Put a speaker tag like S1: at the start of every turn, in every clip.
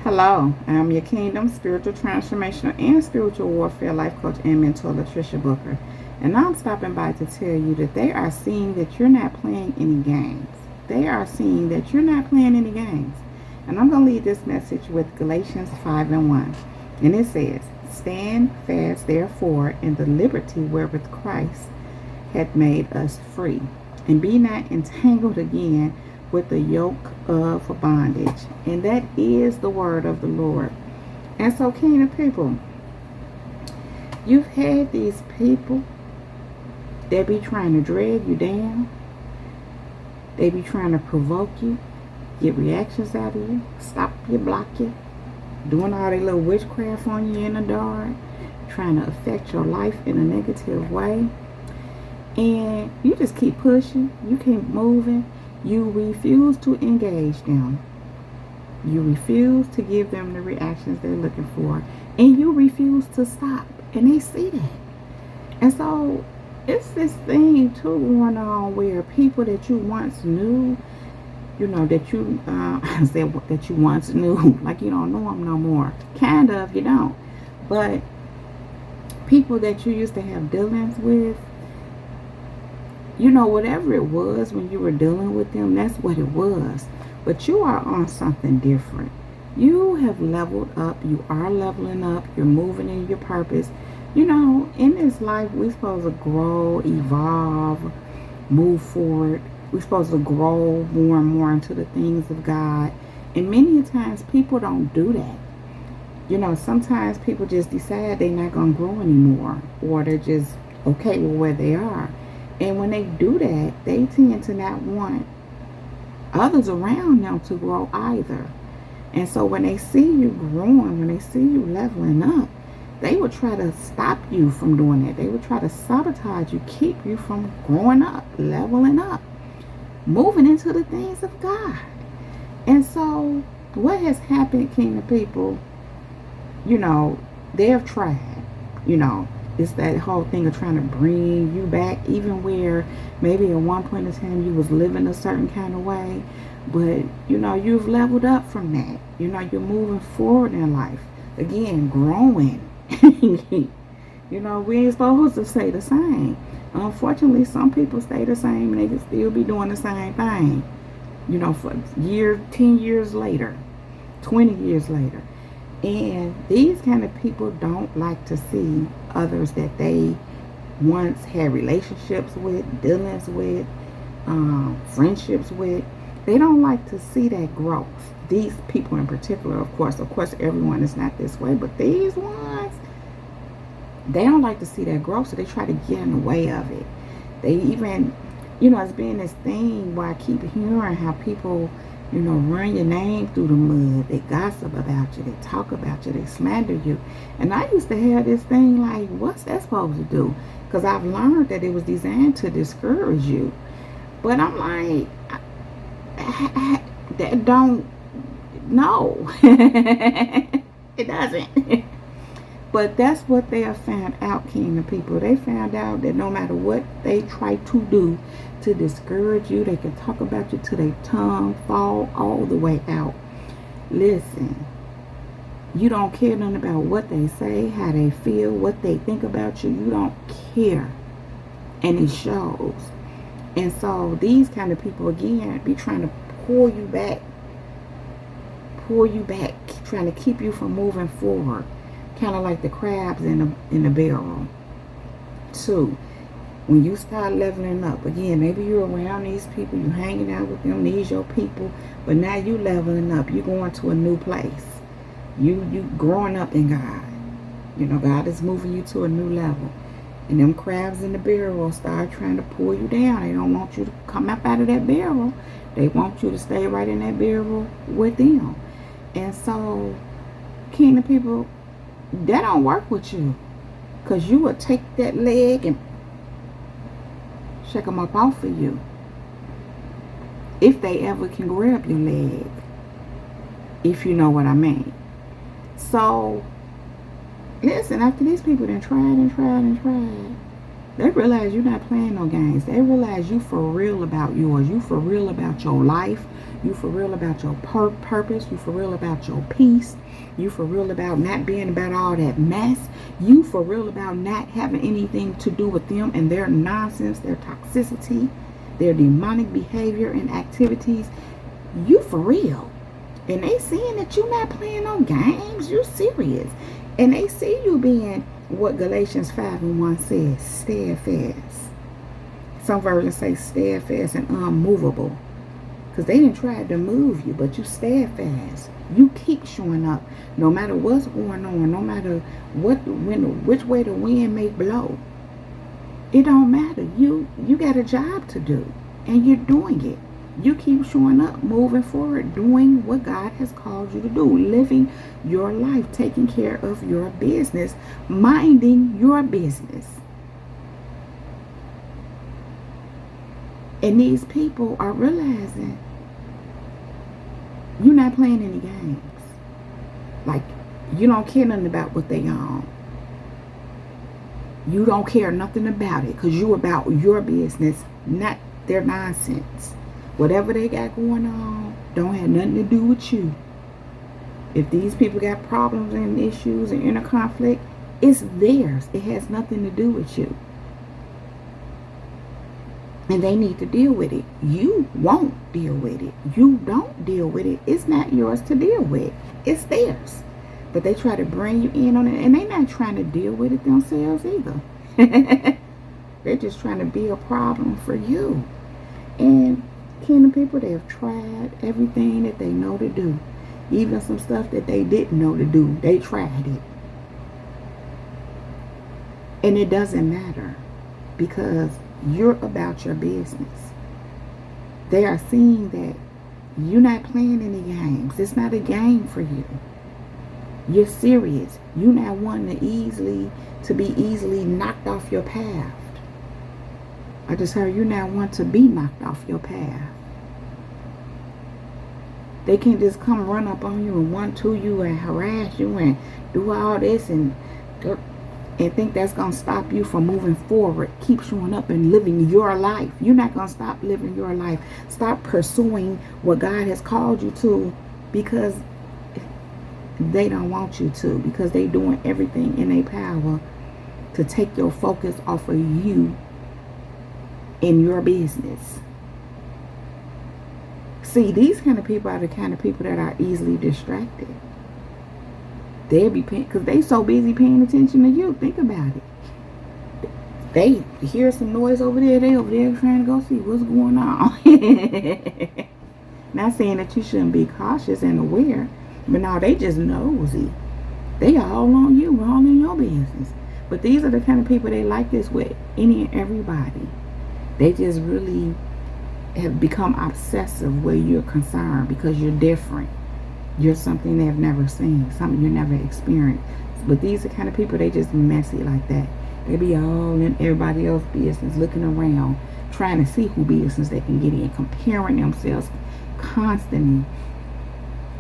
S1: Hello, I'm your Kingdom Spiritual Transformational and Spiritual Warfare Life Coach and Mentor, Latricia Booker. And I'm stopping by to tell you that they are seeing that you're not playing any games. They are seeing that you're not playing any games. And I'm going to leave this message with Galatians 5 and 1. And it says, Stand fast, therefore, in the liberty wherewith Christ hath made us free, and be not entangled again with the yoke of bondage. And that is the word of the Lord. And so, kingdom people, you've had these people that be trying to drag you down. They be trying to provoke you, get reactions out of you, stop you, block you, doing all their little witchcraft on you in the dark, trying to affect your life in a negative way. And you just keep pushing, you keep moving. You refuse to engage them. You refuse to give them the reactions they're looking for. And you refuse to stop. And they see that. And so it's this thing too going on where people that you once knew, that you said that you once knew, like you don't know them no more. Kind of, you don't. But people that you used to have dealings with, whatever it was when you were dealing with them, that's what it was. But you are on something different. You have leveled up. You are leveling up. You're moving in your purpose. In this life, we're supposed to grow, evolve, move forward. We're supposed to grow more and more into the things of God. And many times, people don't do that. Sometimes people just decide they're not going to grow anymore. Or they're just okay with where they are. And when they do that, they tend to not want others around them to grow either. And so when they see you growing, when they see you leveling up, they will try to stop you from doing that. They will try to sabotage you, keep you from growing up, leveling up, moving into the things of God. And so what has happened, kingdom people, they've tried, it's that whole thing of trying to bring you back, even where maybe at one point in time you was living a certain kind of way, but you've leveled up from that. You're moving forward in life again, growing. We ain't supposed to stay the same. Unfortunately, some people stay the same and they can still be doing the same thing, for 10 years later, 20 years later. And these kind of people don't like to see others that they once had relationships with, dealings with, friendships with. They don't like to see that growth. These people in particular, of course, everyone is not this way, but these ones, they don't like to see that growth, so they try to get in the way of it. They even, it's been this thing where I keep hearing how people run your name through the mud. They gossip about you. They talk about you. They slander you. And I used to have this thing like, what's that supposed to do? Because I've learned that it was designed to discourage you. But I'm like, that don't, no. It doesn't. But that's what they have found out, kingdom people. They found out that no matter what they try to do to discourage you, they can talk about you till their tongue fall all the way out. Listen, you don't care nothing about what they say, how they feel, what they think about you. You don't care. And it shows. And so these kind of people, again, be trying to pull you back, trying to keep you from moving forward. Kind of like the crabs in the barrel. 2, when you start leveling up, again, maybe you're around these people, you're hanging out with them, these your people, but now you leveling up, you going to a new place. You growing up in God. God is moving you to a new level. And them crabs in the barrel start trying to pull you down. They don't want you to come up out of that barrel. They want you to stay right in that barrel with them. And so, kingdom people, that don't work with you, because you will take that leg and shake them up off of you, if they ever can grab your leg, if you know what I mean. So listen, after these people done tried and tried and tried, They realize you're not playing no games. They realize you for real about yours. You for real about your life. You for real about your purpose. You for real about your peace. You for real about not being about all that mess. You for real about not having anything to do with them and their nonsense, their toxicity, their demonic behavior and activities. You for real. And they seeing that you're not playing no games. You're serious. And they see you being what Galatians 5:1 says, steadfast. Some versions say steadfast and unmovable. Because they didn't try to move you, but you steadfast. You keep showing up. No matter what's going on, no matter which way the wind may blow. It don't matter. You got a job to do. And you're doing it. You keep showing up, moving forward, doing what God has called you to do, living your life, taking care of your business, minding your business. And these people are realizing you're not playing any games. Like, you don't care nothing about what they own. You don't care nothing about it because you're about your business, not their nonsense. Whatever they got going on don't have nothing to do with you. If these people got problems and issues and inner conflict, it's theirs. It has nothing to do with you. And they need to deal with it. You won't deal with it. You don't deal with it. It's not yours to deal with. It's theirs. But they try to bring you in on it. And they're not trying to deal with it themselves either. They're just trying to be a problem for you. And kingdom people, they have tried everything that they know to do. Even some stuff that they didn't know to do. They tried it. And it doesn't matter. Because you're about your business. They are seeing that you're not playing any games. It's not a game for you. You're serious. You're not wanting to be easily knocked off your path. I just heard you not want to be knocked off your path. They can't just come run up on you and want to you and harass you and do all this and think that's going to stop you from moving forward. Keep showing up and living your life. You're not going to stop living your life. Stop pursuing what God has called you to because they don't want you to. Because they're doing everything in their power to take your focus off of you in your business. See, these kind of people are the kind of people that are easily distracted. They'll be paying, because they so busy paying attention to you. Think about it. They hear some noise over there. They over there trying to go see what's going on. Not saying that you shouldn't be cautious and aware, but no, they just nosy. They all on you, all in your business. But these are the kind of people they like this with any and everybody. They just really have become obsessive where you're concerned because you're different. You're something they have never seen, something you never experienced. But these are the kind of people, they just messy like that. They be all in everybody else's business, looking around, trying to see who business they can get in, comparing themselves constantly,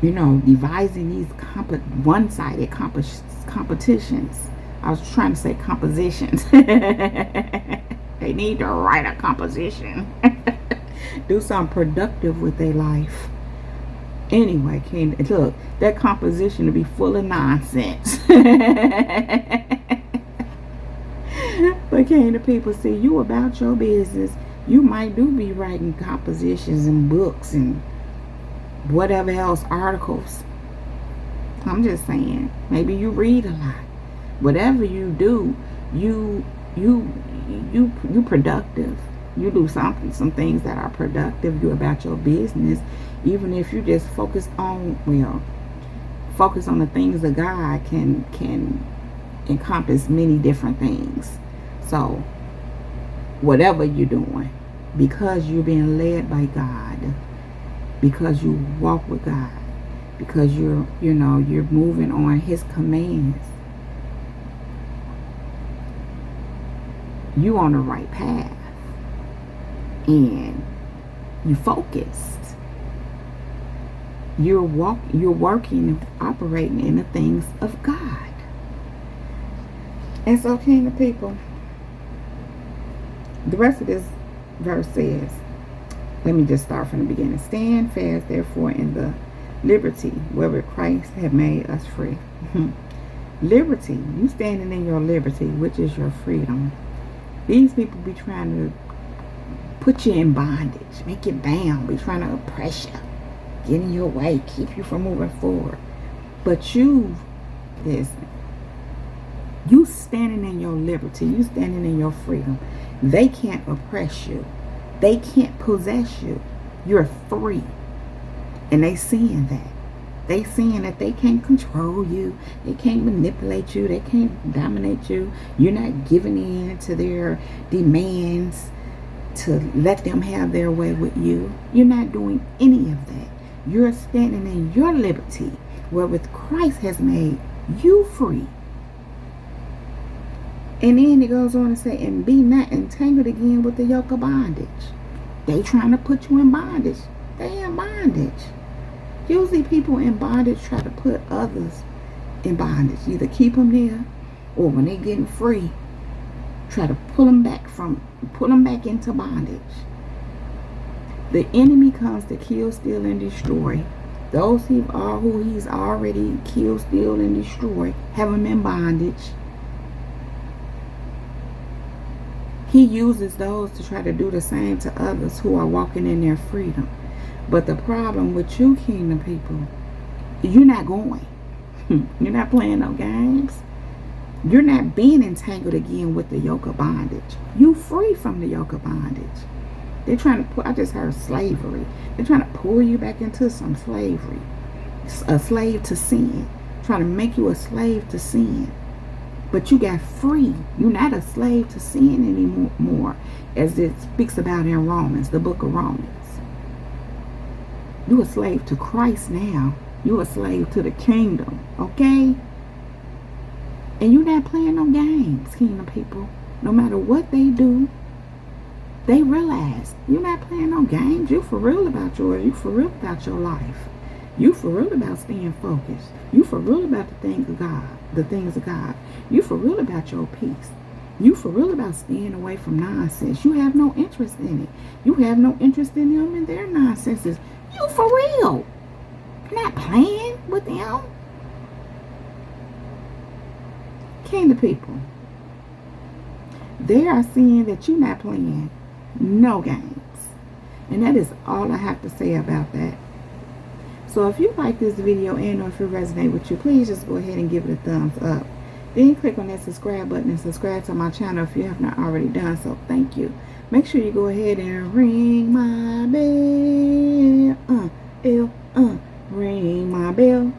S1: devising these one-sided competitions. I was trying to say compositions. They need to write a composition. Do something productive with their life. Anyway, look, that composition to be full of nonsense. But can the people see you about your business? You might be writing compositions and books and whatever else, articles. I'm just saying, maybe you read a lot. Whatever you do, you productive. You do some things that are productive. You're about your business. Even if you just focus on the things of God can encompass many different things. So whatever you're doing, because you're being led by God, because you walk with God, because you're moving on His commands, you on the right path. And you focused. You're working, operating in the things of God. And so, kingdom people, The rest of this verse says, let me just start from the beginning. Stand fast, therefore, in the liberty wherewith Christ have made us free. Liberty. You standing in your liberty, which is your freedom. These people be trying to put you in bondage, make you bound, be trying to oppress you, get in your way, keep you from moving forward. But listen, you standing in your liberty, you standing in your freedom. They can't oppress you. They can't possess you. You're free. And they seeing that. They seeing that they can't control you. They can't manipulate you. They can't dominate you. You're not giving in to their demands to let them have their way with you. You're not doing any of that. You're standing in your liberty, wherewith Christ has made you free. And then it goes on to say, and be not entangled again with the yoke of bondage. They trying to put you in bondage. They in bondage. Usually people in bondage try to put others in bondage. Either keep them there, or when they getting free, try to pull them back into bondage. The enemy comes to kill, steal, and destroy. Those who he's already killed, steal, and destroyed, have them in bondage. He uses those to try to do the same to others who are walking in their freedom. But the problem with you, kingdom people, you're not going. You're not playing no games. You're not being entangled again with the yoke of bondage. You free from the yoke of bondage. They're trying to I just heard slavery. They're trying to pull you back into some slavery. A slave to sin. Trying to make you a slave to sin. But you got free. You're not a slave to sin anymore, as it speaks about in Romans, the book of Romans. You're a slave to Christ now. You're a slave to the kingdom, okay? And you're not playing no games, kingdom people. No matter what they do, they realize you're not playing no games. You for real about yours. You for real about your life. You for real about staying focused. You for real about the things of God. The things of God. You for real about your peace. You for real about staying away from nonsense. You have no interest in it. You have no interest in them and their nonsenses. You for real. You're not playing with them. Kingdom people, they are seeing that you're not playing no games. And that is all I have to say about that. So if you like this video and or if it resonates with you, please just go ahead and give it a thumbs up. Then click on that subscribe button and subscribe to my channel if you have not already done so. Thank you. Make sure you go ahead and ring my bell. Ring my bell.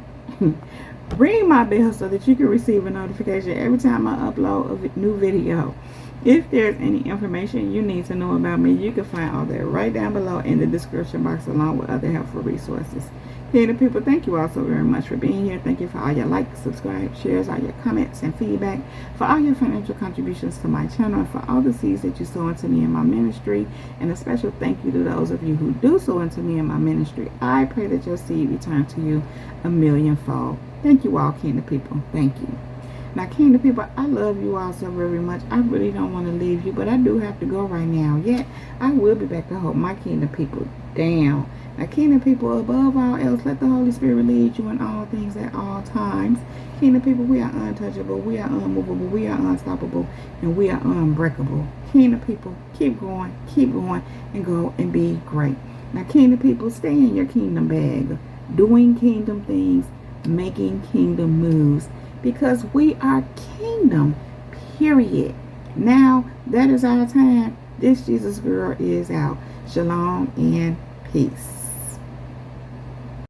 S1: Ring my bell so that you can receive a notification every time I upload a new video. If there's any information you need to know about me, you can find all that right down below in the description box along with other helpful resources. Kingdom people, thank you all so very much for being here. Thank you for all your likes, subscribe, shares, all your comments and feedback, for all your financial contributions to my channel, and for all the seeds that you sow into me in my ministry. And a special thank you to those of you who do sow into me in my ministry. I pray that your seed return to you a millionfold. Thank you all, kingdom people. Thank you. Now, kingdom people, I love you all so very much. I really don't want to leave you, but I do have to go right now. Yet, I will be back to hold my kingdom people down. Now, kingdom people, above all else, let the Holy Spirit lead you in all things at all times. Kingdom people, we are untouchable, we are unmovable, we are unstoppable, and we are unbreakable. Kingdom people, keep going, and go and be great. Now, kingdom people, stay in your kingdom bag, doing kingdom things, making kingdom moves, because we are kingdom, period. Now, that is our time. This Jesus girl is out. Shalom and peace.